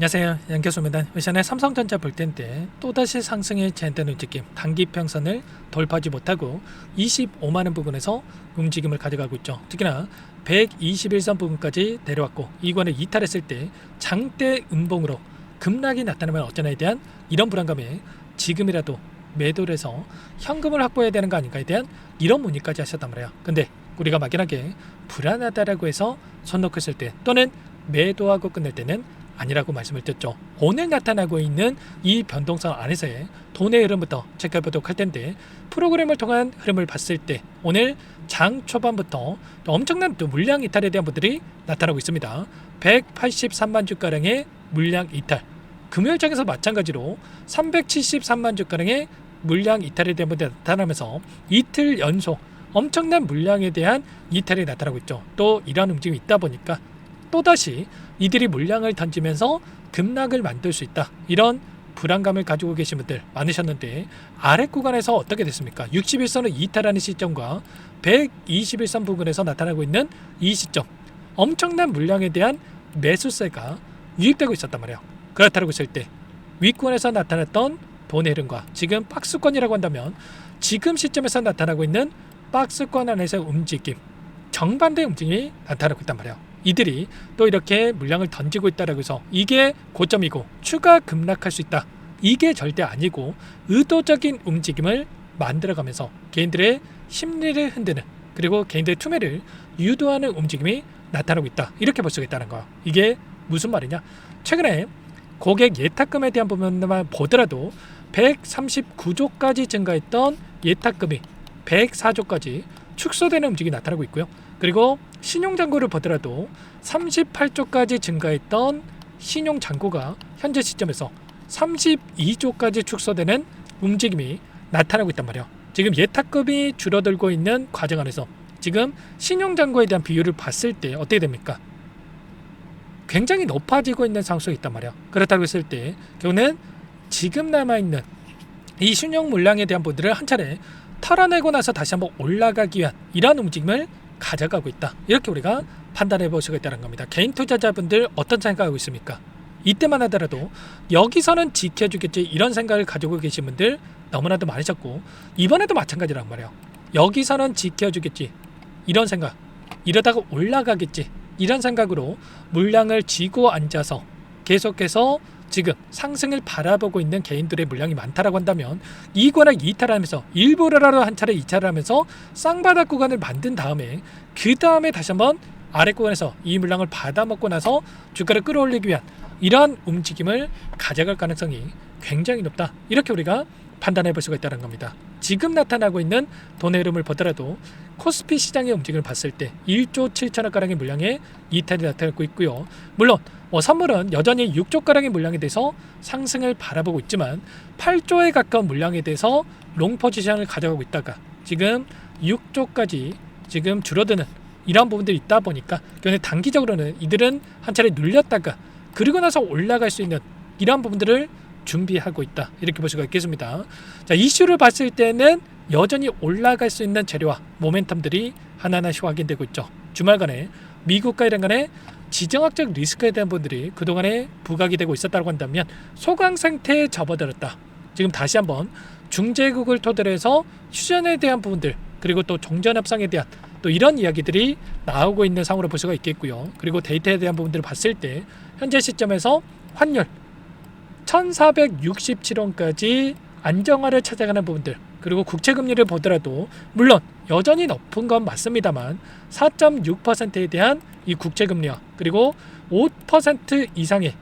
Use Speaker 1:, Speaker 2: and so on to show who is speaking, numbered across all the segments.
Speaker 1: 안녕하세요, 양교수입니다. 시간에 삼성전자 볼 텐데 또다시 상승에 제한되는 움직임, 단기 평선을 돌파하지 못하고 25만원 부근에서 움직임을 가져가고 있죠. 특히나 121선 부분까지 내려왔고 이관을 이탈했을 때 장대 음봉으로 급락이 나타나면 어쩌나에 대한 이런 불안감에 지금이라도 매도를 해서 현금을 확보해야 되는 거 아닌가에 대한 이런 문의까지 하셨단 말이에요. 근데 우리가 막연하게 불안하다라고 해서 손 놓고 있을 때 또는 매도하고 끝낼 때는 아니라고 말씀을 드렸죠. 오늘 나타나고 있는 이 변동성 안에서의 돈의 흐름부터 체크해보도록 할 텐데, 프로그램을 통한 흐름을 봤을 때 오늘 장 초반부터 엄청난 또 물량 이탈에 대한 부분들이 나타나고 있습니다. 183만 주가량의 물량 이탈, 금요일장에서 마찬가지로 373만 주가량의 물량 이탈에 대한 부분들이 나타나면서 이틀 연속 엄청난 물량에 대한 이탈이 나타나고 있죠. 또 이러한 움직임이 있다 보니까 또다시 이들이 물량을 던지면서 급락을 만들 수 있다, 이런 불안감을 가지고 계신 분들 많으셨는데, 아래 구간에서 어떻게 됐습니까? 61선을 이탈하는 시점과 121선 부근에서 나타나고 있는 이 시점, 엄청난 물량에 대한 매수세가 유입되고 있었단 말이에요. 그렇다고 했을 때 윗구간에서 나타났던 돈의 흐름과 지금 박스권이라고 한다면 지금 시점에서 나타나고 있는 박스권 안에서의 움직임, 정반대의 움직임이 나타나고 있단 말이에요. 이들이 또 이렇게 물량을 던지고 있다라고 해서 이게 고점이고 추가 급락할 수 있다, 이게 절대 아니고 의도적인 움직임을 만들어가면서 개인들의 심리를 흔드는, 그리고 개인들의 투매를 유도하는 움직임이 나타나고 있다, 이렇게 볼 수가 있다는 거야. 이게 무슨 말이냐? 최근에 고객 예탁금에 대한 부분만 보더라도 139조까지 증가했던 예탁금이 104조까지 축소되는 움직임이 나타나고 있고요. 그리고 신용잔고를 보더라도 38조까지 증가했던 신용잔고가 현재 시점에서 32조까지 축소되는 움직임이 나타나고 있단 말이에요. 지금 예탁금이 줄어들고 있는 과정 안에서 지금 신용잔고에 대한 비율을 봤을 때 어떻게 됩니까? 굉장히 높아지고 있는 상황이 있단 말이에요. 그렇다고 했을 때 결국은 지금 남아있는 이 신용 물량에 대한 부분들을 한 차례 털어내고 나서 다시 한번 올라가기 위한 이러한 움직임을 가져가고 있다, 이렇게 우리가 판단해 볼 수가 있다는 겁니다. 개인 투자자분들 어떤 생각하고 있습니까? 이때만 하더라도 여기서는 지켜주겠지, 이런 생각을 가지고 계신 분들 너무나도 많으셨고, 이번에도 마찬가지란 말이에요. 여기서는 지켜주겠지, 이런 생각, 이러다가 올라가겠지, 이런 생각으로 물량을 쥐고 앉아서 계속해서 지금 상승을 바라보고 있는 개인들의 물량이 많다라고 한다면 이거랑 이탈하면서 일부러라도 한 차례 이탈을 하면서 쌍바닥 구간을 만든 다음에 그 다음에 다시 한번 아래 구간에서 이 물량을 받아먹고 나서 주가를 끌어올리기 위한 이러한 움직임을 가져갈 가능성이 굉장히 높다, 이렇게 우리가 판단해 볼 수가 있다는 겁니다. 지금 나타나고 있는 돈의 흐름을 보더라도 코스피 시장의 움직임을 봤을 때 1조 7천억가량의 물량의 이탈이 나타나고 있고요. 물론 선물은 여전히 6조가량의 물량에 대해서 상승을 바라보고 있지만 8조에 가까운 물량에 대해서 롱 포지션을 가져가고 있다가 지금 6조까지 지금 줄어드는 이러한 부분들이 있다 보니까 단기적으로는 이들은 한 차례 눌렸다가 그리고 나서 올라갈 수 있는 이러한 부분들을 준비하고 있다, 이렇게 볼 수가 있겠습니다. 자, 이슈를 봤을 때는 여전히 올라갈 수 있는 재료와 모멘텀들이 하나하나씩 확인되고 있죠. 주말간에 미국과 이란 간의 지정학적 리스크에 대한 부분들이 그동안에 부각이 되고 있었다고 한다면 소강 상태에 접어들었다, 지금 다시 한번 중재국을 토대로 해서 휴전에 대한 부분들, 그리고 또 종전협상에 대한 또 이런 이야기들이 나오고 있는 상황으로 볼 수가 있겠고요. 그리고 데이터에 대한 부분들을 봤을 때 현재 시점에서 환율 1467원까지 안정화를 찾아가는 부분들, 그리고 국채금리를 보더라도 물론 여전히 높은 건 맞습니다만 4.6%에 대한 이 국채금리와 그리고 5% 이상의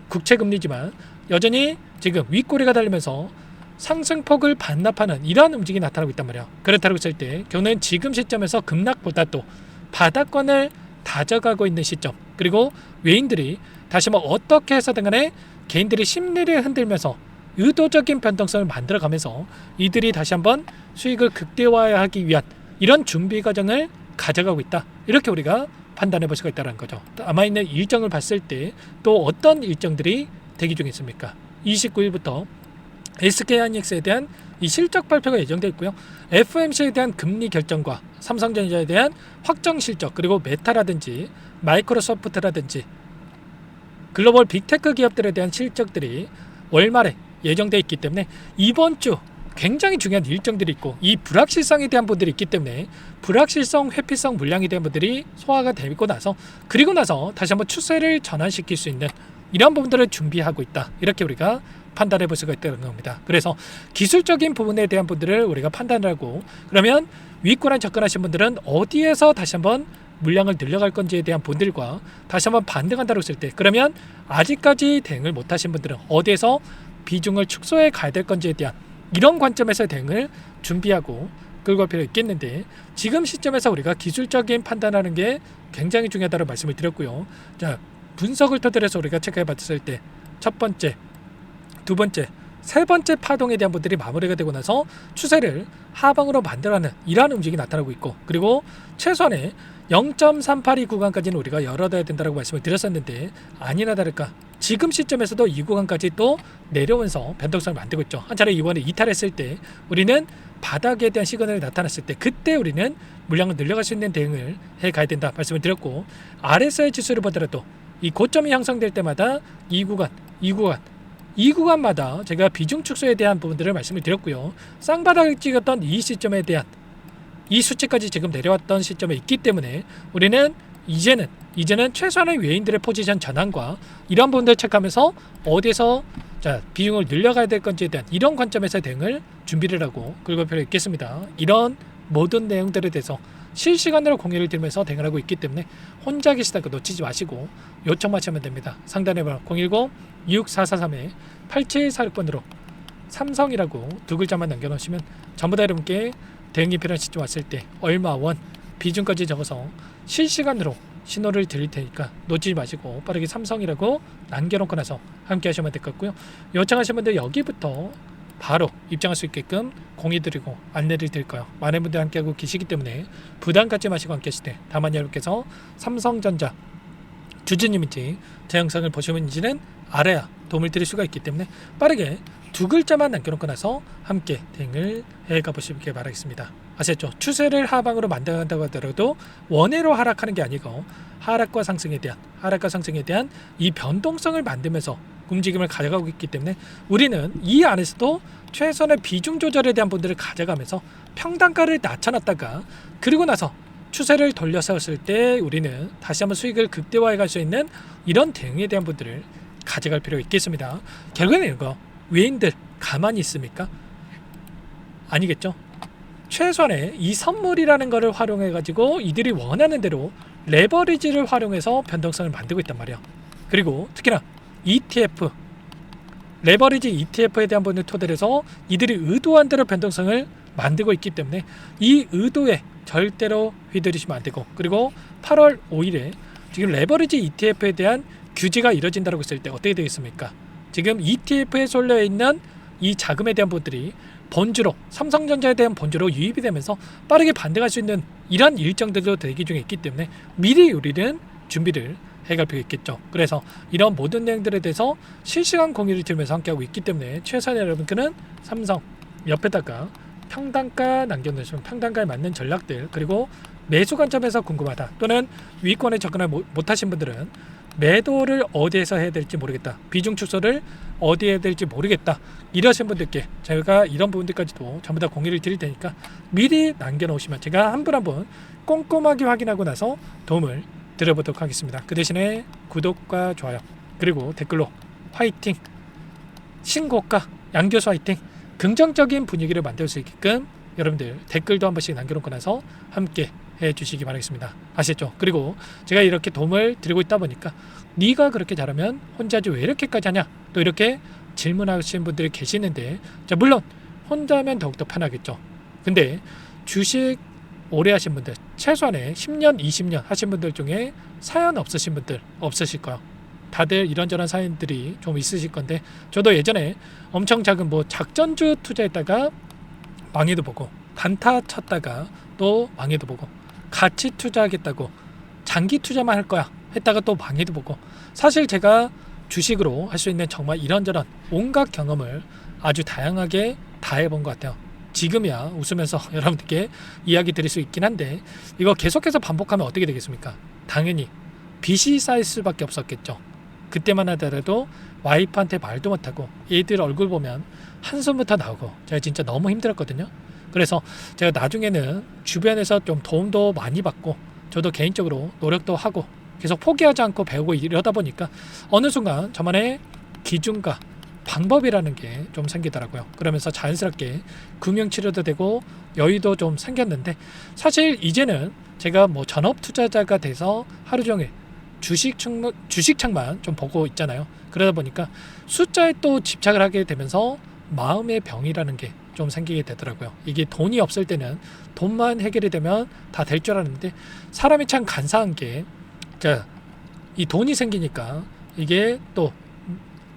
Speaker 1: 국채금리지만 여전히 지금 윗꼬리가 달리면서 상승폭을 반납하는 이러한 움직임이 나타나고 있단 말이에요. 그렇다고 했을 때 경우는 지금 시점에서 급락보다 또 바닥권을 다져가고 있는 시점, 그리고 외인들이 다시 어떻게 해서든 간에 개인들이 심리를 흔들면서 의도적인 변동성을 만들어가면서 이들이 다시 한번 수익을 극대화하기 위한 이런 준비 과정을 가져가고 있다, 이렇게 우리가 판단해 볼 수가 있다는 거죠. 남아있는 일정을 봤을 때 또 어떤 일정들이 대기 중에 있습니까? 29일부터 SK하이닉스에 대한 이 실적 발표가 예정되어 있고요. FOMC에 대한 금리 결정과 삼성전자에 대한 확정 실적, 그리고 메타라든지 마이크로소프트라든지 글로벌 빅테크 기업들에 대한 실적들이 월말에 예정되어 있기 때문에 이번 주 굉장히 중요한 일정들이 있고 이 불확실성에 대한 분들이 있기 때문에 불확실성, 회피성 물량에 대한 분들이 소화가 되고 나서 그리고 나서 다시 한번 추세를 전환시킬 수 있는 이런 부분들을 준비하고 있다. 이렇게 우리가 판단해 볼 수가 있다는 겁니다. 그래서 기술적인 부분에 대한 분들을 우리가 판단을 하고 그러면 위권에 접근하신 분들은 어디에서 다시 한번 물량을 늘려갈 건지에 대한 분들과 다시 한번 반등한다고 했을 때 그러면 아직까지 대응을 못하신 분들은 어디에서 비중을 축소해 가야 될 건지에 대한 이런 관점에서 대응을 준비하고 끌고 갈 필요가 있겠는데 지금 시점에서 우리가 기술적인 판단하는 게 굉장히 중요하다고 말씀을 드렸고요. 자, 분석을 토대로 해서 우리가 체크해 봤을 때 첫 번째, 두 번째, 세 번째 파동에 대한 분들이 마무리가 되고 나서 추세를 하방으로 만들어가는 이러한 움직임이 나타나고 있고 그리고 최소한의 0.382 구간까지는 우리가 열어둬야 된다고 말씀을 드렸었는데 아니나 다를까 지금 시점에서도 이 구간까지 또 내려오면서 변동성을 만들고 있죠. 한 차례 이번에 이탈했을 때 우리는 바닥에 대한 시그널이 나타났을 때 그때 우리는 물량을 늘려갈 수 있는 대응을 해가야 된다 말씀을 드렸고 RSI 지수를 보더라도 이 고점이 형성될 때마다 이 구간마다 제가 비중 축소에 대한 부분들을 말씀을 드렸고요. 쌍바닥을 찍었던 이 시점에 대한 이 수치까지 지금 내려왔던 시점에 있기 때문에 우리는 이제는 최소한의 외인들의 포지션 전환과 이런 부분들을 체크하면서 어디서 자 비중을 늘려가야 될 건지에 대한 이런 관점에서 대응을 준비를 하고 끌고 필요가 있겠습니다. 이런 모든 내용들에 대해서 실시간으로 공유를 드리면서 대응을 하고 있기 때문에 혼자 계시다가 놓치지 마시고 요청하시면 됩니다. 상단에 번호 010-6443-8746번으로 삼성이라고 두 글자만 남겨놓으시면 전부 다 여러분께 대응이 필요한 시점 왔을 때 얼마 원 비중까지 적어서 실시간으로 신호를 드릴 테니까 놓치지 마시고 빠르게 삼성이라고 남겨놓고 나서 함께 하시면 될 것 같고요. 요청하신 분들 여기부터 바로 입장할 수 있게끔 공유드리고 안내를 드릴까요. 많은 분들 함께하고 계시기 때문에 부담 갖지 마시고 함께 하실 때 다만 여러분께서 삼성전자 주주님인지 제 영상을 보시는지는 알아야 도움을 드릴 수가 있기 때문에 빠르게 두 글자만 남겨놓고 나서 함께 대응을 해가 보시길 바라겠습니다. 아시겠죠? 추세를 하방으로 만들어간다고 하더라도 원회로 하락하는 게 아니고 하락과 상승에 대한 이 변동성을 만들면서 움직임을 가져가고 있기 때문에 우리는 이 안에서도 최선의 비중 조절에 대한 분들을 가져가면서 평단가를 낮춰놨다가 그리고 나서 추세를 돌려세웠을 때 우리는 다시 한번 수익을 극대화해 갈 수 있는 이런 대응에 대한 분들을 가져갈 필요가 있겠습니다. 결국에는 이거 외인들 가만히 있습니까? 아니겠죠. 최소한의 이 선물이라는 것을 활용해 가지고 이들이 원하는 대로 레버리지를 활용해서 변동성을 만들고 있단 말이에요. 그리고 특히나 ETF 레버리지 ETF에 대한 부분을 토대로 해서 이들이 의도한 대로 변동성을 만들고 있기 때문에 이 의도에 절대로 휘둘리시면 안 되고 그리고 8월 5일에 지금 레버리지 ETF에 대한 규제가 이뤄진다고 했을 때 어떻게 되겠습니까? 지금 ETF에 쏠려 있는 이 자금에 대한 부분들이 본주로 삼성전자에 대한 본주로 유입이 되면서 빠르게 반등할 수 있는 이런 일정들도 대기 중에 있기 때문에 미리 우리는 준비를 해갈 필요가 있겠죠. 그래서 이런 모든 내용들에 대해서 실시간 공유를 드리면서 함께하고 있기 때문에 최선의 여러분께는 삼성 옆에다가 평단가 남겨놓으시면 평단가에 맞는 전략들 그리고 매수 관점에서 궁금하다 또는 위권에 접근을 못하신 분들은 매도를 어디에서 해야 될지 모르겠다 비중 축소를 어디에 해야 될지 모르겠다 이러신 분들께 저희가 이런 부분들까지도 전부 다 공유를 드릴 테니까 미리 남겨놓으시면 제가 한 분 한 분 꼼꼼하게 확인하고 나서 도움을 드려보도록 하겠습니다. 그 대신에 구독과 좋아요 그리고 댓글로 화이팅 신고가 양교수 화이팅 긍정적인 분위기를 만들 수 있게끔 여러분들 댓글도 한 번씩 남겨놓고 나서 함께 해주시기 바라겠습니다. 아시겠죠? 그리고 제가 이렇게 도움을 드리고 있다 보니까 네가 그렇게 잘하면 혼자지 왜 이렇게까지 하냐 또 이렇게 질문하시는 분들이 계시는데 자 물론 혼자 하면 더욱더 편하겠죠. 근데 주식 오래 하신 분들 최소한의 10년 20년 하신 분들 중에 사연 없으신 분들 없으실 거예요. 다들 이런저런 사연들이 좀 있으실 건데 저도 예전에 엄청 작은 뭐 작전주 투자했다가 망해도 보고 단타 쳤다가 또 망해도 보고 같이 투자하겠다고 장기 투자만 할 거야 했다가 또 망해도 보고 사실 제가 주식으로 할 수 있는 정말 이런저런 온갖 경험을 아주 다양하게 다 해본 것 같아요. 지금이야 웃으면서 여러분들께 이야기 드릴 수 있긴 한데 이거 계속해서 반복하면 어떻게 되겠습니까? 당연히 빚이 쌓일 수밖에 없었겠죠. 그때만 하더라도 와이프한테 말도 못하고 애들 얼굴 보면 한숨부터 나오고 제가 진짜 너무 힘들었거든요. 그래서 제가 나중에는 주변에서 좀 도움도 많이 받고 저도 개인적으로 노력도 하고 계속 포기하지 않고 배우고 이러다 보니까 어느 순간 저만의 기준과 방법이라는 게 좀 생기더라고요. 그러면서 자연스럽게 금융치료도 되고 여유도 좀 생겼는데, 사실 이제는 제가 뭐 전업 투자자가 돼서 하루 종일 주식창만 좀 보고 있잖아요. 그러다 보니까 숫자에 또 집착을 하게 되면서 마음의 병이라는 게 좀 생기게 되더라고요. 이게 돈이 없을 때는 돈만 해결이 되면 다 될 줄 알았는데, 사람이 참 간사한 게, 자, 이 돈이 생기니까 이게 또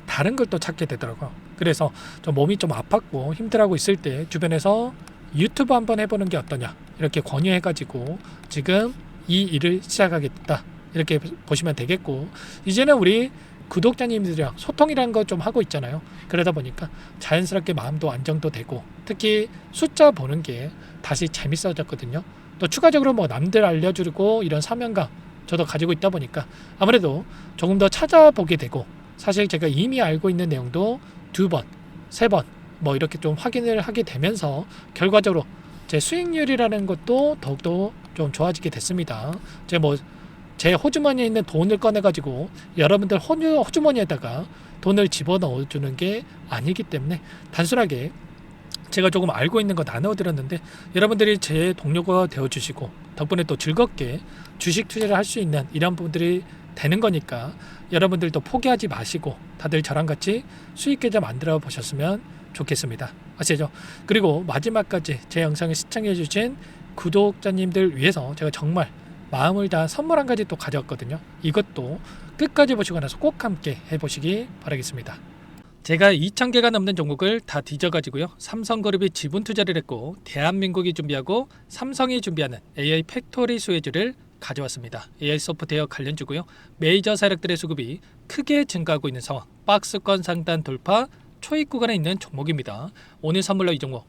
Speaker 1: 다른 걸 또 찾게 되더라고요. 그래서 좀 몸이 좀 아팠고 힘들어하고 있을 때 주변에서 유튜브 한번 해보는 게 어떠냐 이렇게 권유해가지고 지금 이 일을 시작하게 됐다, 이렇게 보시면 되겠고, 이제는 우리 구독자님들이랑 소통이라는 거 좀 하고 있잖아요. 그러다 보니까 자연스럽게 마음도 안정도 되고, 특히 숫자 보는 게 다시 재밌어졌거든요. 또 추가적으로 뭐 남들 알려주고 이런 사명감 저도 가지고 있다 보니까 아무래도 조금 더 찾아보게 되고, 사실 제가 이미 알고 있는 내용도 2번, 3번 뭐 이렇게 좀 확인을 하게 되면서 결과적으로 제 수익률이라는 것도 더욱더 좀 좋아지게 됐습니다. 제가 뭐 제 호주머니에 있는 돈을 꺼내가지고 여러분들 호주머니에다가 돈을 집어넣어 주는 게 아니기 때문에 단순하게 제가 조금 알고 있는 거 나눠드렸는데, 여러분들이 제 동료가 되어주시고 덕분에 또 즐겁게 주식 투자를 할 수 있는 이런 부분들이 되는 거니까 여러분들도 포기하지 마시고 다들 저랑 같이 수익 계좌 만들어 보셨으면 좋겠습니다. 아시죠? 그리고 마지막까지 제 영상을 시청해 주신 구독자님들 위해서 제가 정말 마음을 다 선물 한 가지 또 가져왔거든요. 이것도 끝까지 보시고 나서 꼭 함께 해보시기 바라겠습니다. 제가 2,000개가 넘는 종목을 다 뒤져가지고요, 삼성그룹이 지분 투자를 했고 대한민국이 준비하고 삼성이 준비하는 AI 팩토리 수혜주를 가져왔습니다. AI 소프트웨어 관련주고요. 메이저 세력들의 수급이 크게 증가하고 있는 상황, 박스권 상단 돌파 초입 구간에 있는 종목입니다. 오늘 선물로 이 종목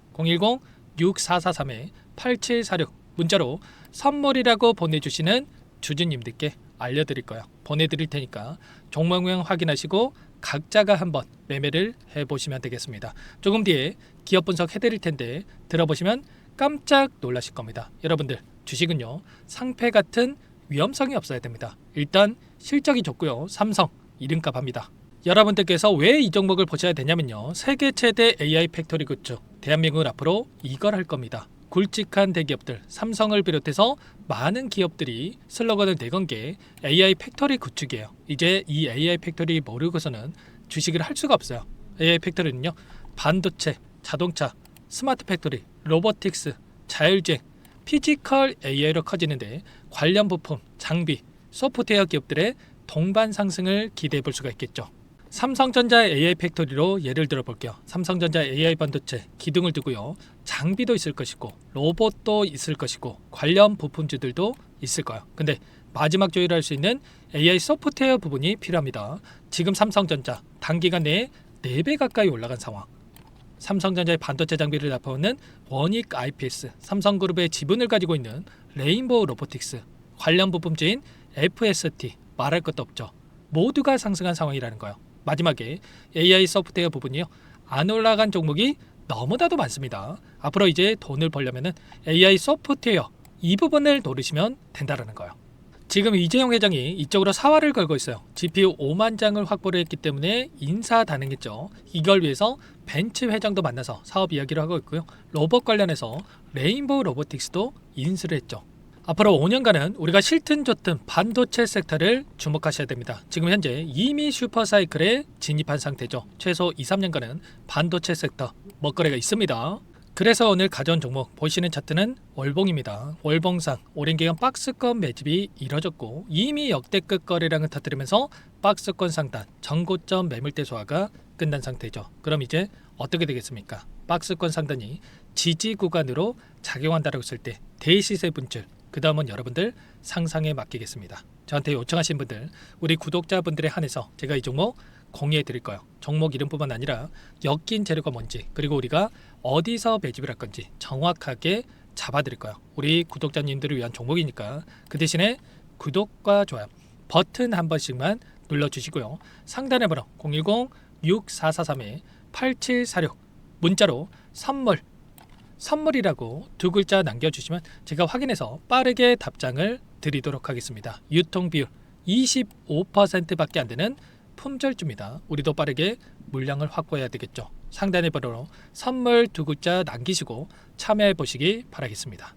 Speaker 1: 010-6443-8746 문자로 선물이라고 보내주시는 주주님들께 알려드릴 거예요. 보내드릴 테니까 종목명 확인하시고 각자가 한번 매매를 해보시면 되겠습니다. 조금 뒤에 기업 분석 해드릴 텐데 들어보시면 깜짝 놀라실 겁니다. 여러분들, 주식은요 상패 같은 위험성이 없어야 됩니다. 일단 실적이 좋고요, 삼성 이름값 합니다. 여러분들께서 왜 이 종목을 보셔야 되냐면요, 세계 최대 AI 팩토리 구축, 대한민국은 앞으로 이걸 할 겁니다. 굵직한 대기업들 삼성을 비롯해서 많은 기업들이 슬로건을 내건 게 AI 팩토리 구축이에요. 이제 이 AI 팩토리 모르고서는 주식을 할 수가 없어요. AI 팩토리는요, 반도체, 자동차, 스마트 팩토리, 로보틱스, 자율주행, 피지컬 AI로 커지는데 관련 부품, 장비, 소프트웨어 기업들의 동반 상승을 기대해 볼 수가 있겠죠. 삼성전자 AI 팩토리로 예를 들어 볼게요. 삼성전자 AI 반도체 기둥을 두고요, 장비도 있을 것이고 로봇도 있을 것이고 관련 부품주들도 있을 거예요. 근데 마지막 조율할 수 있는 AI 소프트웨어 부분이 필요합니다. 지금 삼성전자 단기간 내에 4배 가까이 올라간 상황. 삼성전자의 반도체 장비를 납품하는 원익 IPS, 삼성그룹의 지분을 가지고 있는 레인보우 로보틱스, 관련 부품주인 FST 말할 것도 없죠. 모두가 상승한 상황이라는 거예요. 마지막에 AI 소프트웨어 부분이요, 안 올라간 종목이 너무나도 많습니다. 앞으로 이제 돈을 벌려면 AI 소프트웨어 이 부분을 노리시면 된다는 거예요. 지금 이재용 회장이 이쪽으로 사활을 걸고 있어요. GPU 5만 장을 확보를 했기 때문에 인사단행했죠. 이걸 위해서 벤츠 회장도 만나서 사업 이야기를 하고 있고요. 로봇 관련해서 레인보우 로보틱스도 인수를 했죠. 앞으로 5년간은 우리가 싫든 좋든 반도체 섹터를 주목하셔야 됩니다. 지금 현재 이미 슈퍼사이클에 진입한 상태죠. 최소 2-3년간은 반도체 섹터 먹거리가 있습니다. 그래서 오늘 가져온 종목 보시는 차트는 월봉입니다. 월봉상 오랜 기간 박스권 매집이 이뤄졌고 이미 역대급 거래량을 터뜨리면서 박스권 상단 전고점 매물대 소화가 끝난 상태죠. 그럼 이제 어떻게 되겠습니까? 박스권 상단이 지지 구간으로 작용한다고 했을 때 대시세 분출, 그 다음은 여러분들 상상에 맡기겠습니다. 저한테 요청하신 분들, 우리 구독자분들에 한해서 제가 이 종목 공유해 드릴 거예요. 종목 이름뿐만 아니라 엮인 재료가 뭔지, 그리고 우리가 어디서 매집을 할 건지 정확하게 잡아 드릴 거예요. 우리 구독자님들을 위한 종목이니까 그 대신에 구독과 좋아요 버튼 한 번씩만 눌러주시고요. 상단의 번호 010-6443-8746 문자로 선물이라고 두 글자 남겨주시면 제가 확인해서 빠르게 답장을 드리도록 하겠습니다. 유통비율 25%밖에 안 되는 품절주입니다. 우리도 빠르게 물량을 확보해야 되겠죠. 상단의 번호로 선물 두 글자 남기시고 참여해 보시기 바라겠습니다.